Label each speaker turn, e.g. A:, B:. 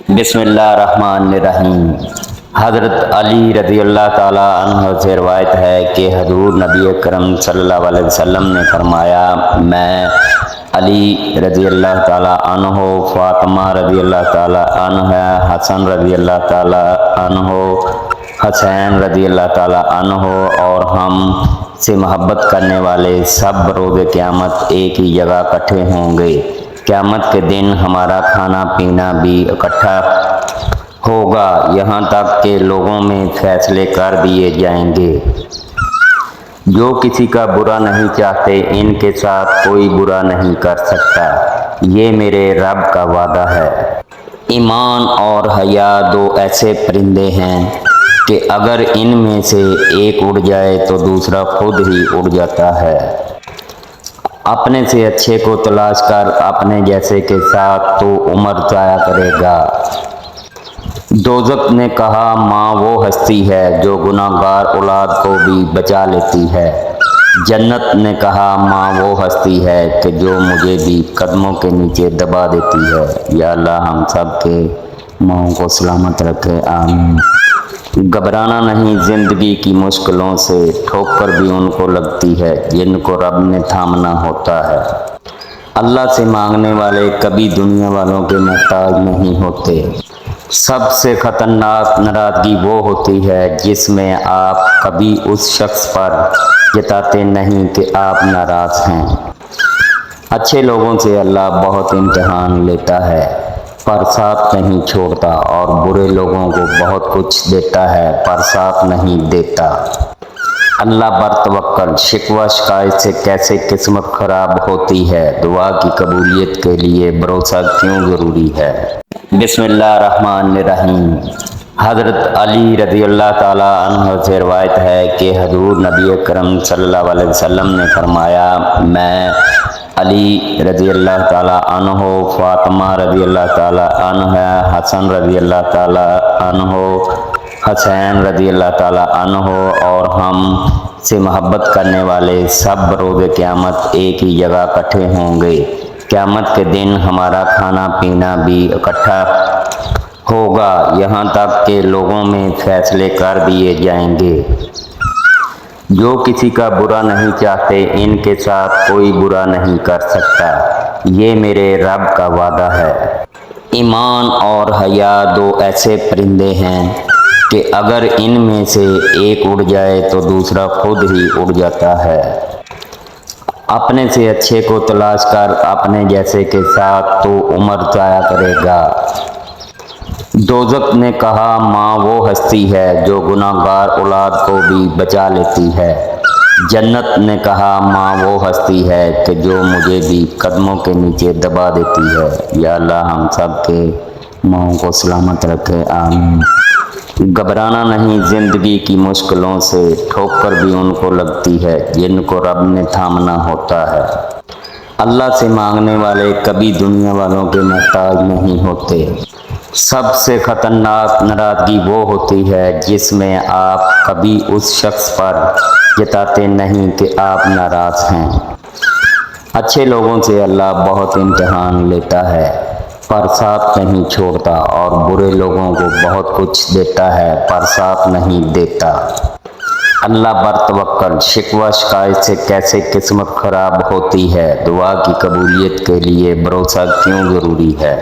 A: बिस्मिल्लाहिर्रहमानिर्रहीम। हज़रत अली रज़ी अल्लाह ताला अन्हु से रवायत है कि हजूर नबी करम सल्लल्लाहु अलैहि वसल्लम ने फरमाया, मैं अली रज़ी अल्लाह ताला अन्हु, फ़ातिमा रज़ी अल्लाह ताला अन्हा, हसन रज़ी अल्लाह ताला अन्हु, हुसैन रज़ी अल्लाह ताला अन्हु और हम से मोहब्बत करने वाले सब रोज़ क़यामत एक ही जगह इकट्ठे होंगे। क़यामत के दिन हमारा खाना पीना भी इकट्ठा होगा, यहाँ तक के लोगों में फैसले कर दिए जाएंगे। जो किसी का बुरा नहीं चाहते, इनके साथ कोई बुरा नहीं कर सकता, ये मेरे रब का वादा है। ईमान और हया दो ऐसे परिंदे हैं कि अगर इनमें से एक उड़ जाए तो दूसरा खुद ही उड़ जाता है। अपने से अच्छे को तलाश कर अपने जैसे के साथ तो उम्र जाया करेगा। दोज़ख ने कहा, माँ वो हस्ती है जो गुनाहगार औलाद को भी बचा लेती है। जन्नत ने कहा, माँ वो हस्ती है कि जो मुझे भी कदमों के नीचे दबा देती है। या अल्लाह हम सब के माँओं को सलामत रखे, आमीन। घबराना नहीं ज़िंदगी की मुश्किलों से, ठोकर भी उनको लगती है जिनको रब ने थामना होता है। अल्लाह से मांगने वाले कभी दुनिया वालों के मोहताज नहीं होते। सबसे ख़तरनाक नाराज़गी वो होती है जिसमें आप कभी उस शख्स पर जताते नहीं कि आप नाराज़ हैं। अच्छे लोगों से अल्लाह बहुत इम्तिहान लेता है पर साथ नहीं छोड़ता, और बुरे लोगों को बहुत कुछ देता है पर साथ नहीं देता। अल्लाह पर तवक्कल, शिकवा शिकायत से कैसे किस्मत खराब होती है। दुआ की कबूलियत के लिए भरोसा क्यों ज़रूरी है। बिस्मिल्लाहिर्रहमानिर्रहीम। हज़रत अली रज़ी अल्लाह ताला अन्हु से रवायत है कि हजूर नबी करम सल्लल्लाहु अलैहि वसल्लम ने फरमाया, मैं अली रज़ी अल्लाह ताला अन्हु, फ़ातिमा रज़ी अल्लाह ताला अन्हा, हसन रज़ी अल्लाह ताला अन्हु, हुसैन रज़ी अल्लाह ताला अन्हु और हम से मोहब्बत करने वाले सब रोज़ क़यामत एक ही जगह इकट्ठे होंगे। क़यामत के दिन हमारा खाना पीना भी इकट्ठा होगा, यहाँ तक के लोगों में फैसले कर दिए जाएंगे। जो किसी का बुरा नहीं चाहते, इनके साथ कोई बुरा नहीं कर सकता, ये मेरे रब का वादा है। ईमान और हया दो ऐसे परिंदे हैं कि अगर इनमें से एक उड़ जाए तो दूसरा खुद ही उड़ जाता है। अपने से अच्छे को तलाश कर अपने जैसे के साथ तो उम्र जाया करेगा। दोज़ख ने कहा, माँ वो हस्ती है जो गुनाहगार औलाद को भी बचा लेती है। जन्नत ने कहा, माँ वो हस्ती है कि जो मुझे भी कदमों के नीचे दबा देती है। या अल्लाह हम सब के माँओं को सलामत रखे, आमीन। घबराना नहीं ज़िंदगी की मुश्किलों से, ठोकर भी उनको लगती है जिनको रब ने थामना होता है। अल्लाह से मांगने वाले कभी दुनिया वालों के मोहताज नहीं होते। सबसे ख़तरनाक नाराज़गी वो होती है जिसमें आप कभी उस शख्स पर जताते नहीं कि आप नाराज़ हैं। अच्छे लोगों से अल्लाह बहुत इम्तिहान लेता है पर साथ नहीं छोड़ता, और बुरे लोगों को बहुत कुछ देता है पर साथ नहीं देता। अल्लाह पर तवक्कल, शिकवा शिकायत से कैसे किस्मत खराब होती है। दुआ की कबूलियत के लिए भरोसा क्यों ज़रूरी है।